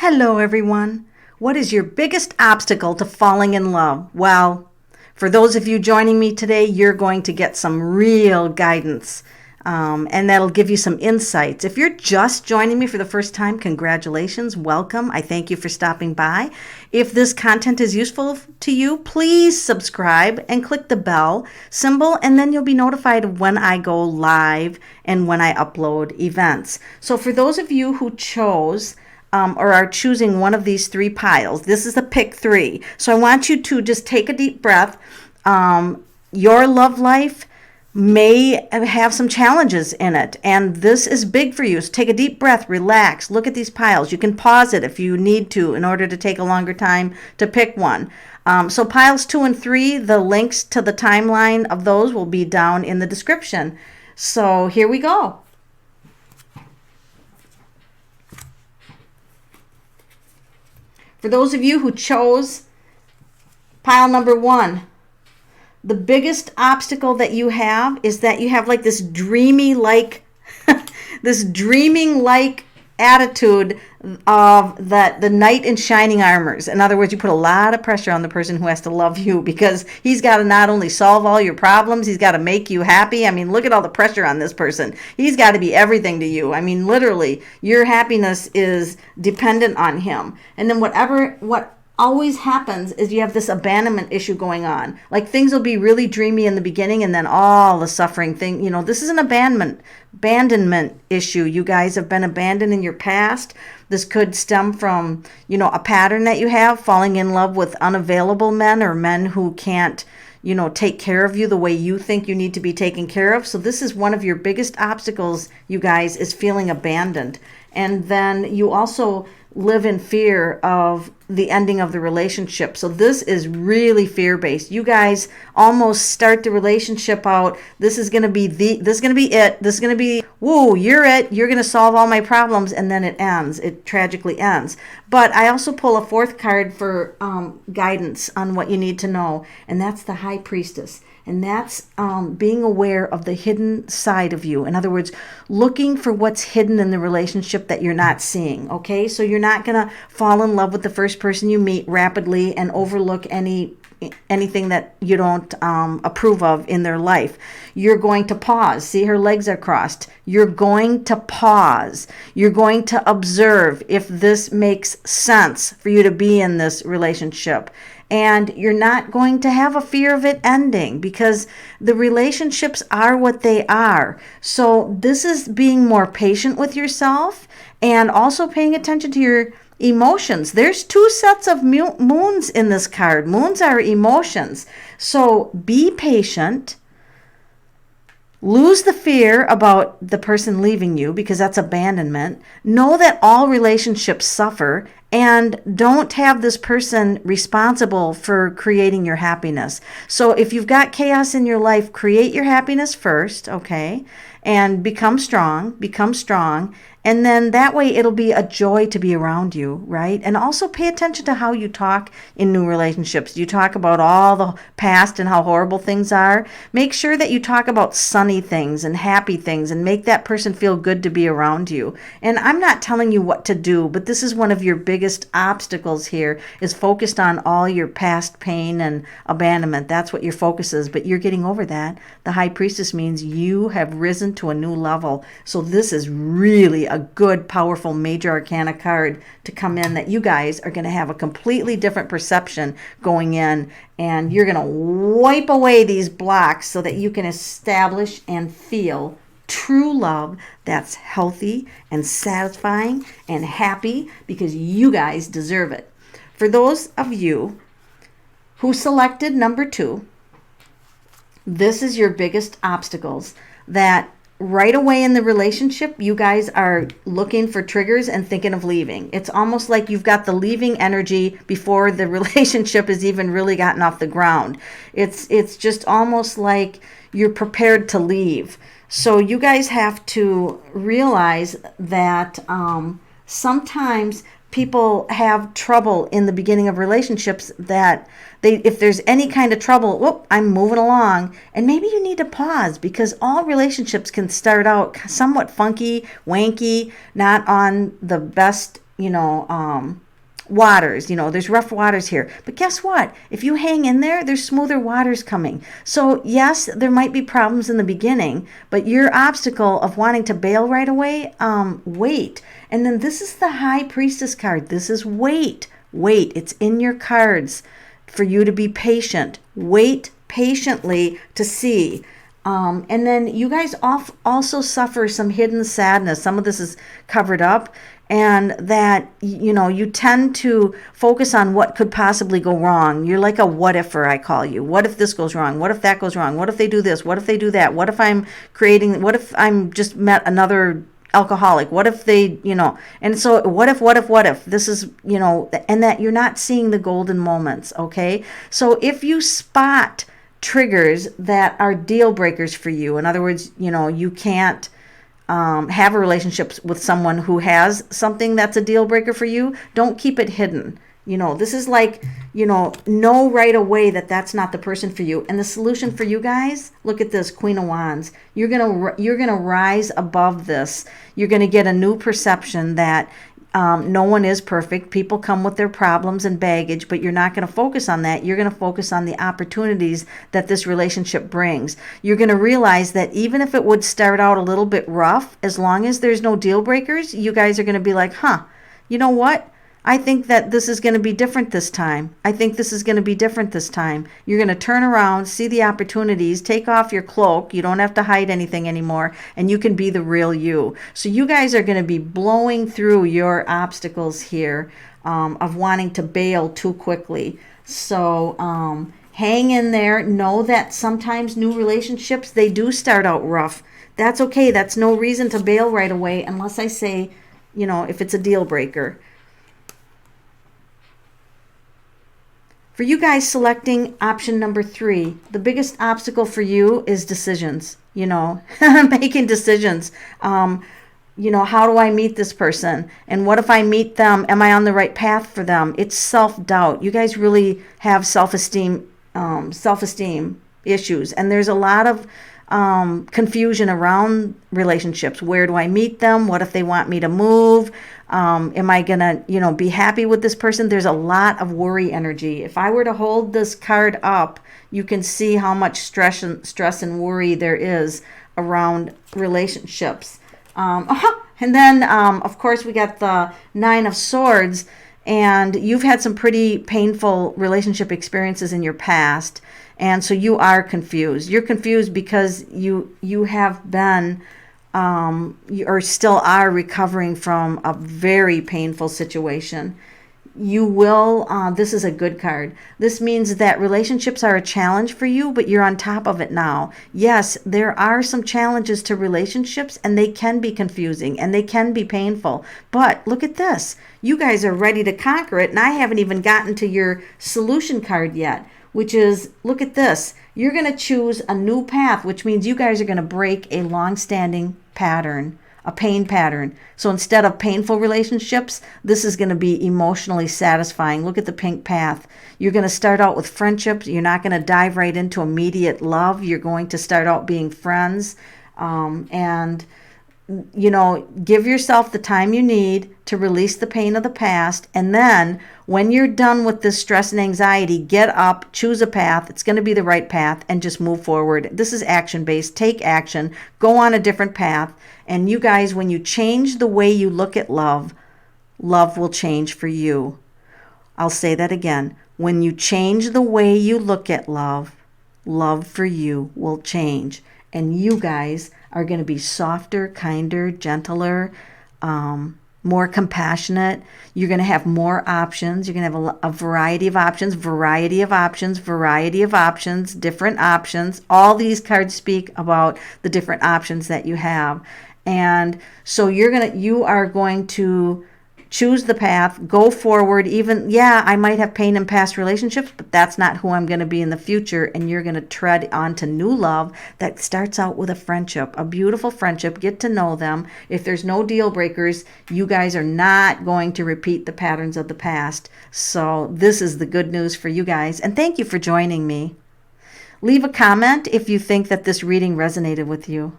Hello, everyone. What is your biggest obstacle to falling in love? Well, for those of you joining me today, you're going to get some real guidance, and that'll give you some insights. If you're just joining me for the first time, congratulations, welcome. I thank you for stopping by. If this content is useful to you, please subscribe and click the bell symbol, and then you'll be notified when I go live and when I upload events. So for those of you who chose or are choosing one of these three piles, this is the pick three. So I want you to just take a deep breath. Your love life may have some challenges in it, and this is big for you. So take a deep breath, relax, look at these piles. You can pause it if you need to in order to take a longer time to pick one. So piles 2 and 3, the links to the timeline of those will be down in the description. So here we go. For those of you who chose pile number 1, the biggest obstacle that you have is that you have like this dreaming like attitude of that the knight in shining armors. In other words, you put a lot of pressure on the person who has to love you because he's got to not only solve all your problems, he's got to make you happy. I mean, look at all the pressure on this person. He's got to be everything to you. I mean, literally, your happiness is dependent on him. And then what always happens is you have this abandonment issue going on. Like things will be really dreamy in the beginning and then all the suffering thing, this is an abandonment issue. You guys have been abandoned in your past. This could stem from, a pattern that you have, falling in love with unavailable men or men who can't, take care of you the way you think you need to be taken care of. So this is one of your biggest obstacles, you guys, is feeling abandoned. And then you also live in fear of the ending of the relationship. So this is really fear-based. You guys almost start the relationship out, this is going to be woo, you're it, you're going to solve all my problems, and then it ends. It tragically ends. But I also pull a fourth card for guidance on what you need to know, and that's the High Priestess. And that's being aware of the hidden side of you. In other words, looking for what's hidden in the relationship that you're not seeing, okay? So you're not going to fall in love with the first person you meet rapidly and overlook anything that you don't approve of in their life. You're going to pause. See, her legs are crossed. You're going to pause. You're going to observe if this makes sense for you to be in this relationship. And you're not going to have a fear of it ending because the relationships are what they are. So this is being more patient with yourself and also paying attention to your emotions. There's 2 sets of moons in this card. Moons are emotions. So be patient. Lose the fear about the person leaving you because that's abandonment. Know that all relationships suffer, and don't have this person responsible for creating your happiness. So if you've got chaos in your life, create your happiness first, okay? And become strong. And then that way it'll be a joy to be around you, right? And also pay attention to how you talk in new relationships. You talk about all the past and how horrible things are. Make sure that you talk about sunny things and happy things and make that person feel good to be around you. And I'm not telling you what to do, but this is one of your biggest obstacles here, is focused on all your past pain and abandonment. That's what your focus is, but you're getting over that. The High Priestess means you have risen to a new level. So this is really a good, powerful major arcana card to come in that you guys are going to have a completely different perception going in, and you're going to wipe away these blocks so that you can establish and feel true love that's healthy and satisfying and happy because you guys deserve it. For those of you who selected number 2, this is your biggest obstacles, that right away in the relationship, you guys are looking for triggers and thinking of leaving. It's almost like you've got the leaving energy before the relationship has even really gotten off the ground. It's just almost like you're prepared to leave. So you guys have to realize that sometimes people have trouble in the beginning of relationships, that if there's any kind of trouble, whoop, I'm moving along. And maybe you need to pause, because all relationships can start out somewhat funky, wanky, not on the best waters. There's rough waters here. But guess what? If you hang in there, there's smoother waters coming. So yes, there might be problems in the beginning, but your obstacle of wanting to bail right away, wait. And then this is the High Priestess card. This is wait. Wait. It's in your cards for you to be patient. Wait patiently to see. And then you guys also suffer some hidden sadness. Some of this is covered up, and that, you tend to focus on what could possibly go wrong. You're like a what ifer, I call you. What if this goes wrong? What if that goes wrong? What if they do this? What if they do that? What if I'm just met another alcoholic? What if they, and so what if this is, and that you're not seeing the golden moments. Okay. So if you spot triggers that are deal breakers for you, in other words, you can't have a relationship with someone who has something that's a deal breaker for you, don't keep it hidden. This is like, know right away that that's not the person for you. And the solution for you guys, look at this, Queen of Wands. You're gonna rise above this. You're gonna get a new perception that no one is perfect. People come with their problems and baggage, but you're not going to focus on that. You're going to focus on the opportunities that this relationship brings. You're going to realize that even if it would start out a little bit rough, as long as there's no deal breakers, you guys are going to be like, you know what? I think that this is going to be different this time. I think this is going to be different this time. You're going to turn around, see the opportunities, take off your cloak. You don't have to hide anything anymore, and you can be the real you. So you guys are going to be blowing through your obstacles here of wanting to bail too quickly. So hang in there. Know that sometimes new relationships, they do start out rough. That's okay. That's no reason to bail right away unless I say, if it's a deal breaker. For you guys selecting option number 3, the biggest obstacle for you is decisions, making decisions. How do I meet this person? And what if I meet them? Am I on the right path for them? It's self-doubt. You guys really have self-esteem issues. And there's a lot of confusion around relationships. Where do I meet them? What if they want me to move? Am I gonna, be happy with this person? There's a lot of worry energy. If I were to hold this card up, you can see how much stress and worry there is around relationships. And then, of course, we got the 9 of Swords, and you've had some pretty painful relationship experiences in your past. And so you are confused. You're confused because you have been, or still are recovering from a very painful situation. You will, this is a good card. This means that relationships are a challenge for you, but you're on top of it now. Yes, there are some challenges to relationships, and they can be confusing and they can be painful. But look at this. You guys are ready to conquer it, and I haven't even gotten to your solution card yet, which is, look at this. You're going to choose a new path, which means you guys are going to break a long-standing pattern, a pain pattern. So instead of painful relationships, this is going to be emotionally satisfying. Look at the pink path. You're going to start out with friendships. You're not going to dive right into immediate love. You're going to start out being friends. And give yourself the time you need to release the pain of the past. And then when you're done with this stress and anxiety, get up, choose a path. It's going to be the right path, and just move forward. This is action-based. Take action. Go on a different path. And you guys, when you change the way you look at love, love will change for you. I'll say that again. When you change the way you look at love, love for you will change. And you guys are going to be softer, kinder, gentler, more compassionate. You're going to have more options. You're going to have a variety of options, different options. All these cards speak about the different options that you have. And so you are going to choose the path, go forward. Even, I might have pain in past relationships, but that's not who I'm going to be in the future. And you're going to tread onto new love that starts out with a friendship, a beautiful friendship. Get to know them. If there's no deal breakers, you guys are not going to repeat the patterns of the past. So this is the good news for you guys. And thank you for joining me. Leave a comment if you think that this reading resonated with you.